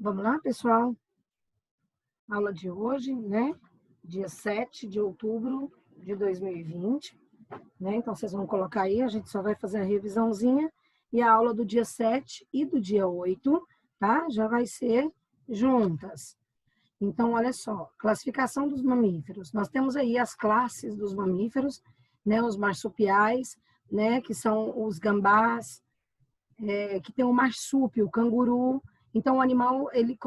Vamos lá, pessoal? Aula de hoje, né? Dia 7 de outubro de 2020, né? Então, vocês vão colocar aí, a gente só vai fazer a revisãozinha e a aula do dia 7 e do dia 8, tá? Já vai ser juntas. Então, olha só, classificação dos mamíferos. Nós temos aí as classes dos mamíferos, né? Os marsupiais, né? Que são os gambás, que tem o marsúpio, o canguru. Então, o animal, ele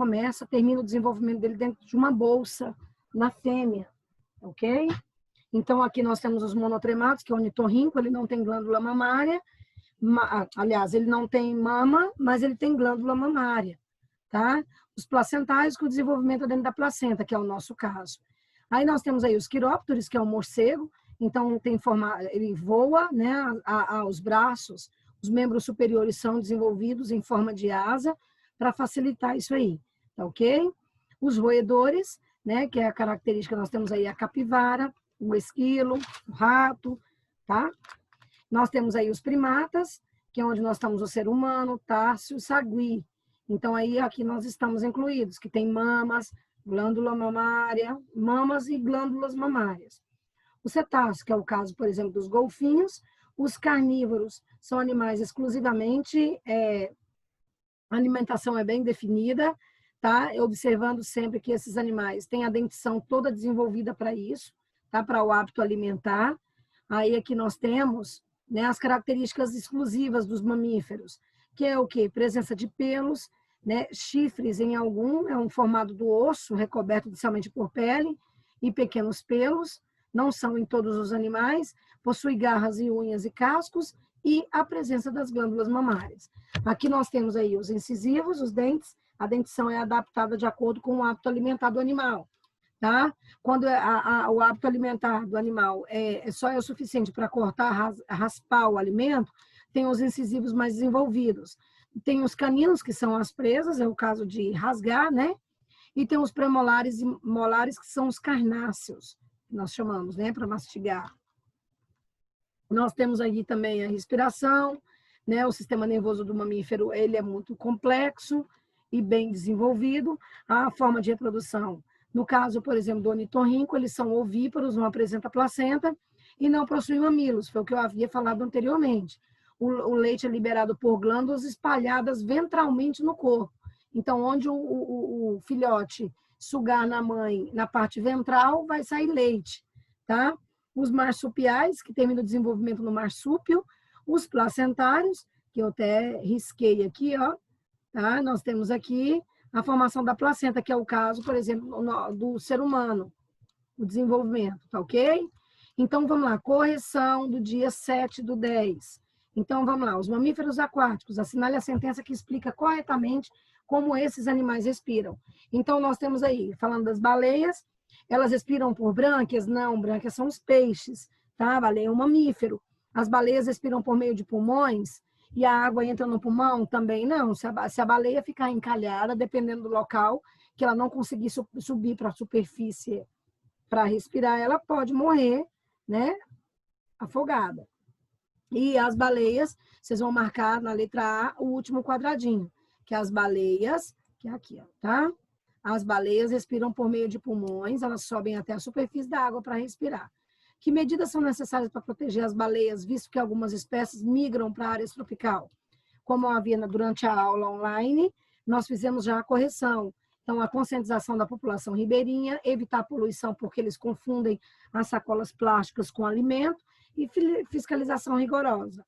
termina o desenvolvimento dele dentro de uma bolsa, na fêmea, ok? Então, aqui nós temos os monotrematos, que é o ornitorrinco, ele não tem glândula mamária, aliás, ele não tem mama, mas ele tem glândula mamária, tá? Os placentários, com o desenvolvimento dentro da placenta, que é o nosso caso. Aí nós temos aí os quirópteros, que é o morcego, então ele voa, né, aos braços, os membros superiores são desenvolvidos em forma de asa para facilitar isso aí, tá ok? Os roedores, né, que é a característica, nós temos aí a capivara, o esquilo, o rato, tá? Nós temos aí os primatas, que é onde nós estamos o ser humano, o társio, o sagui. Então, aí aqui nós estamos incluídos, que tem mamas, glândula mamária, mamas e glândulas mamárias. O cetáceo, que é o caso, por exemplo, dos golfinhos. Os carnívoros são animais exclusivamente, a alimentação é bem definida, tá? Observando sempre que esses animais têm a dentição toda desenvolvida para isso, tá? Para o hábito alimentar. Aí aqui nós temos, né, as características exclusivas dos mamíferos, que é o quê? Presença de pelos, né? Chifres em algum, é um formado do osso, recoberto inicialmente por pele, e pequenos pelos, não são em todos os animais, possui garras e unhas e cascos, e a presença das glândulas mamárias. Aqui nós temos aí os incisivos, os dentes, a dentição é adaptada de acordo com o hábito alimentar do animal, tá? Quando o hábito alimentar do animal só é o suficiente para cortar, raspar o alimento, tem os incisivos mais desenvolvidos. Tem os caninos, que são as presas, é o caso de rasgar, né? E tem os premolares e molares, que são os carnáceos, que nós chamamos, né, para mastigar. Nós temos aí também a respiração, né? O sistema nervoso do mamífero, ele é muito complexo e bem desenvolvido. A forma de reprodução, no caso, por exemplo, do ornitorrinco, eles são ovíparos, não apresentam placenta e não possuem mamilos, foi o que eu havia falado anteriormente. O leite é liberado por glândulas espalhadas ventralmente no corpo. Então, onde o filhote sugar na mãe, na parte ventral, vai sair leite, tá? Os marsupiais, que terminam o desenvolvimento no marsúpio, os placentários, que eu até risquei aqui, ó, tá? Nós temos aqui a formação da placenta, que é o caso, por exemplo, do ser humano, o desenvolvimento, tá ok? Então, vamos lá, correção do dia 7/10. Então, vamos lá, os mamíferos aquáticos, assinale a sentença que explica corretamente como esses animais respiram. Então, nós temos aí, falando das baleias, elas respiram por brânquias? Não, brânquias são os peixes, tá? A baleia é um mamífero. As baleias respiram por meio de pulmões e a água entra no pulmão? Também não. Se a baleia ficar encalhada, dependendo do local, que ela não conseguir subir para a superfície para respirar, ela pode morrer, né? Afogada. E as baleias, vocês vão marcar na letra A o último quadradinho, que as baleias, que é aqui, ó, tá? As baleias respiram por meio de pulmões, elas sobem até a superfície da água para respirar. Que medidas são necessárias para proteger as baleias, visto que algumas espécies migram para áreas tropical? Como havia durante a aula online, nós fizemos já a correção. Então, a conscientização da população ribeirinha, evitar a poluição, porque eles confundem as sacolas plásticas com alimento, e fiscalização rigorosa.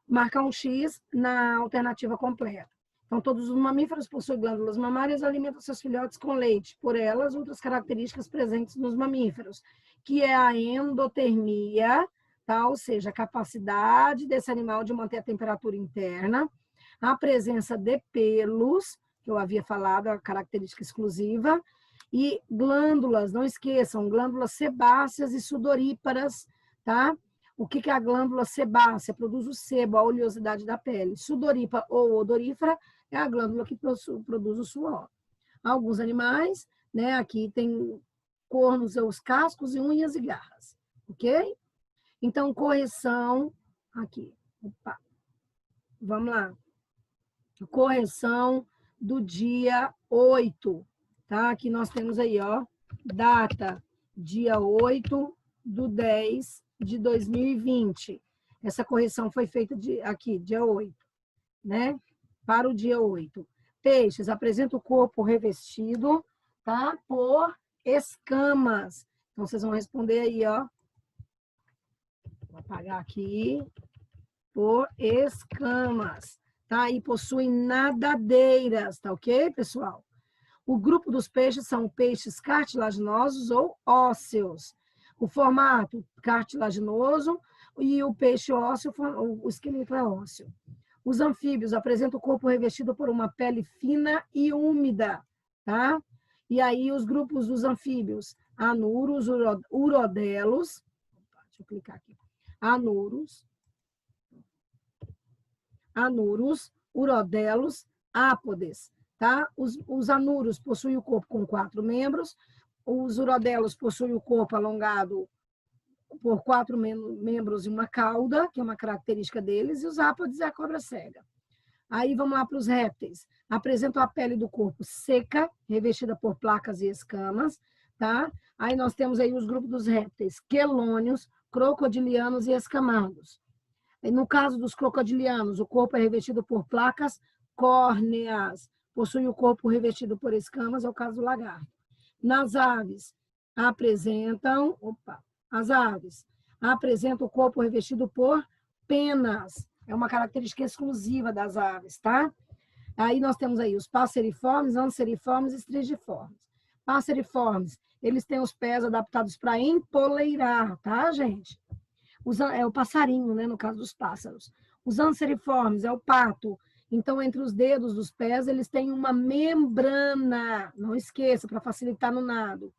Marcar um X na alternativa completa. Então, todos os mamíferos possuem glândulas mamárias e alimentam seus filhotes com leite. Por elas, outras características presentes nos mamíferos, que é a endotermia, tá? Ou seja, a capacidade desse animal de manter a temperatura interna, a presença de pelos, que eu havia falado, a característica exclusiva, e glândulas, não esqueçam, glândulas sebáceas e sudoríparas, tá? O que é a glândula sebácea? Produz o sebo, a oleosidade da pele. Sudorípara ou odorífera é a glândula que produz o suor. Alguns animais, né, aqui tem cornos, os cascos e unhas e garras, ok? Então, correção, aqui, opa, vamos lá. Correção do dia 8, tá? Aqui nós temos aí, ó, data, dia 8/10/2020. Essa correção foi feita aqui, dia 8, né? Para o dia 8. Peixes apresenta o corpo revestido, tá? Por escamas. Então, vocês vão responder aí, ó. Vou apagar aqui. Por escamas, tá? E possuem nadadeiras, tá ok, pessoal? O grupo dos peixes são peixes cartilaginosos ou ósseos. O formato cartilaginoso e o peixe ósseo, o esqueleto é ósseo. Os anfíbios apresentam o corpo revestido por uma pele fina e úmida, tá? E aí os grupos dos anfíbios, anuros, urodelos, deixa eu clicar aqui, anuros, urodelos, ápodes, tá? Os anuros possuem o corpo com 4 membros, os urodelos possuem o corpo alongado por 4 membros e uma cauda, que é uma característica deles, e os ápodes é a cobra cega. Aí vamos lá para os répteis. Apresentam a pele do corpo seca, revestida por placas e escamas, tá? Aí nós temos aí os grupos dos répteis, quelônios, crocodilianos e escamados. No caso dos crocodilianos, o corpo é revestido por placas córneas, possui o corpo revestido por escamas, é o caso do lagarto. Nas aves, as aves apresentam o corpo revestido por penas, é uma característica exclusiva das aves, tá? Aí nós temos aí os passeriformes, anseriformes e estrigiformes. Passeriformes, eles têm os pés adaptados para empoleirar, tá, gente? É o passarinho, né, no caso dos pássaros. Os anseriformes é o pato. Então, entre os dedos dos pés, eles têm uma membrana, não esqueça, para facilitar no nado.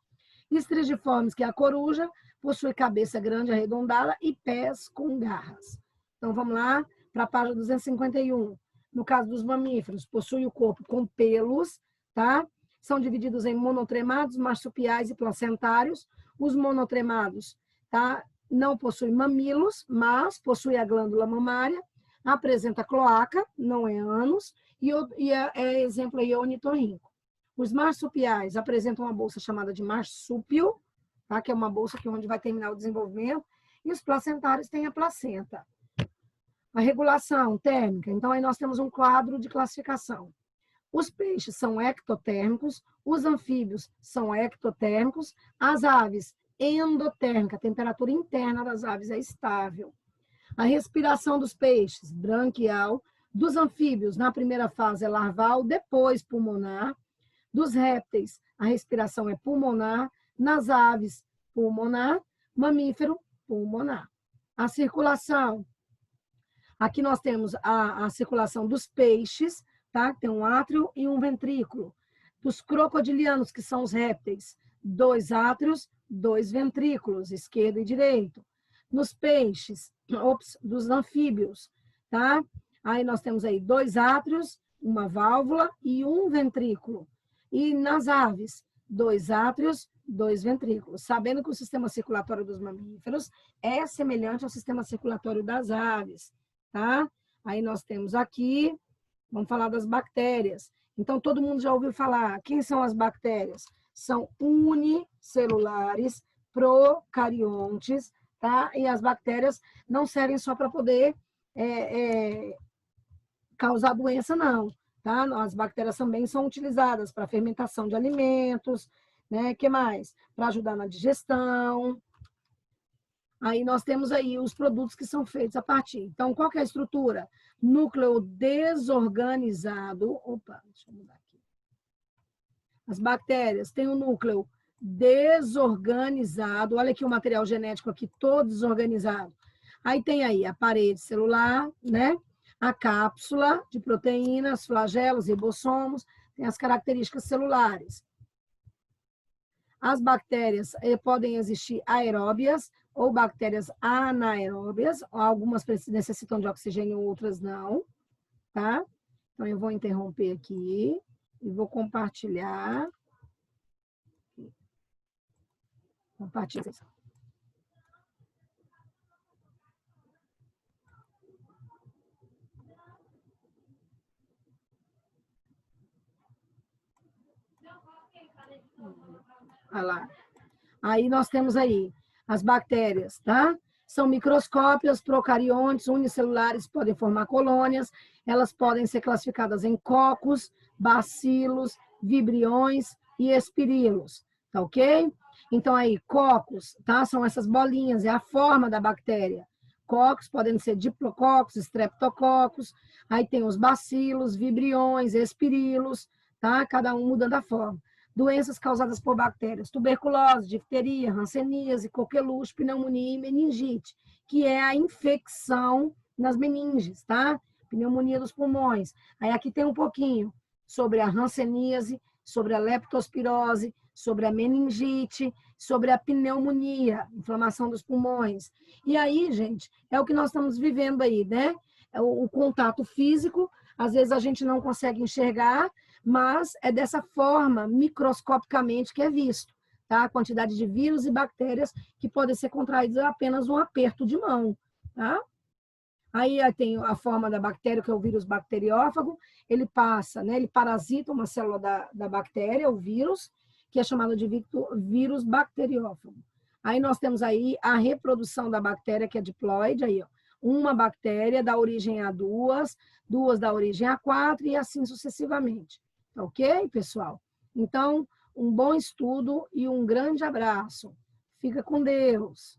Estrigiformes, que é a coruja, possui cabeça grande, arredondada e pés com garras. Então, vamos lá para a página 251. No caso dos mamíferos, possui o corpo com pelos, tá? São divididos em monotremados, marsupiais e placentários. Os monotremados, tá? Não possui mamilos, mas possui a glândula mamária, apresenta cloaca, não é ânus, e é exemplo aí ornitorrinco. Os marsupiais apresentam uma bolsa chamada de marsúpio, tá? Que é uma bolsa que é onde vai terminar o desenvolvimento, e os placentários têm a placenta. A regulação térmica, então aí nós temos um quadro de classificação. Os peixes são ectotérmicos, os anfíbios são ectotérmicos, as aves endotérmica, a temperatura interna das aves é estável. A respiração dos peixes, branquial, dos anfíbios, na primeira fase é larval, depois pulmonar. Dos répteis, a respiração é pulmonar, nas aves, pulmonar, mamífero, pulmonar. A circulação, aqui nós temos a circulação dos peixes, tá? Tem um átrio e um ventrículo. Dos crocodilianos, que são os répteis, 2 átrios, 2 ventrículos, esquerdo e direito. Nos peixes, dos anfíbios, tá? Aí nós temos aí 2 átrios, uma válvula e um ventrículo. E nas aves, 2 átrios, 2 ventrículos. Sabendo que o sistema circulatório dos mamíferos é semelhante ao sistema circulatório das aves, tá? Aí nós temos aqui, vamos falar das bactérias. Então, todo mundo já ouviu falar. Quem são as bactérias? São unicelulares, procariontes, tá? E as bactérias não servem só para poder causar doença, não. Tá? As bactérias também são utilizadas para fermentação de alimentos, né? Que mais? Para ajudar na digestão. Aí nós temos aí os produtos que são feitos a partir. Então, qual que é a estrutura? Núcleo desorganizado. Opa, deixa eu mudar aqui. As bactérias têm um núcleo desorganizado. Olha aqui o material genético aqui todo desorganizado. Aí tem aí a parede celular, né? A cápsula de proteínas, flagelos, ribossomos, tem as características celulares. As bactérias podem existir aeróbias ou bactérias anaeróbias, algumas necessitam de oxigênio, outras não, tá? Então, eu vou interromper aqui e vou compartilhar. Compartilhar. Olha lá. Aí nós temos aí as bactérias, tá? São microscópias, procariontes, unicelulares, podem formar colônias, elas podem ser classificadas em cocos, bacilos, vibriões e espirilos, tá ok? Então aí, cocos, tá? São essas bolinhas, é a forma da bactéria. Cocos podem ser diplococos, streptococos, aí tem os bacilos, vibriões, espirilos, tá? Cada um mudando a forma. Doenças causadas por bactérias, tuberculose, difteria, hanseníase, coqueluche, pneumonia e meningite, que é a infecção nas meninges, tá? Pneumonia dos pulmões. Aí aqui tem um pouquinho sobre a hanseníase, sobre a leptospirose, sobre a meningite, sobre a pneumonia, inflamação dos pulmões. E aí, gente, é o que nós estamos vivendo aí, né? É o contato físico, às vezes a gente não consegue enxergar, mas é dessa forma, microscopicamente, que é visto, tá? A quantidade de vírus e bactérias que podem ser contraídos a apenas um aperto de mão, tá? Aí tem a forma da bactéria, que é o vírus bacteriófago, ele passa, né? Ele parasita uma célula da bactéria, o vírus, que é chamado de vírus bacteriófago. Aí nós temos aí a reprodução da bactéria, que é diploide, aí, ó. Uma bactéria dá origem a duas, duas dá origem a quatro, e assim sucessivamente. Ok, pessoal? Então, um bom estudo e um grande abraço. Fica com Deus.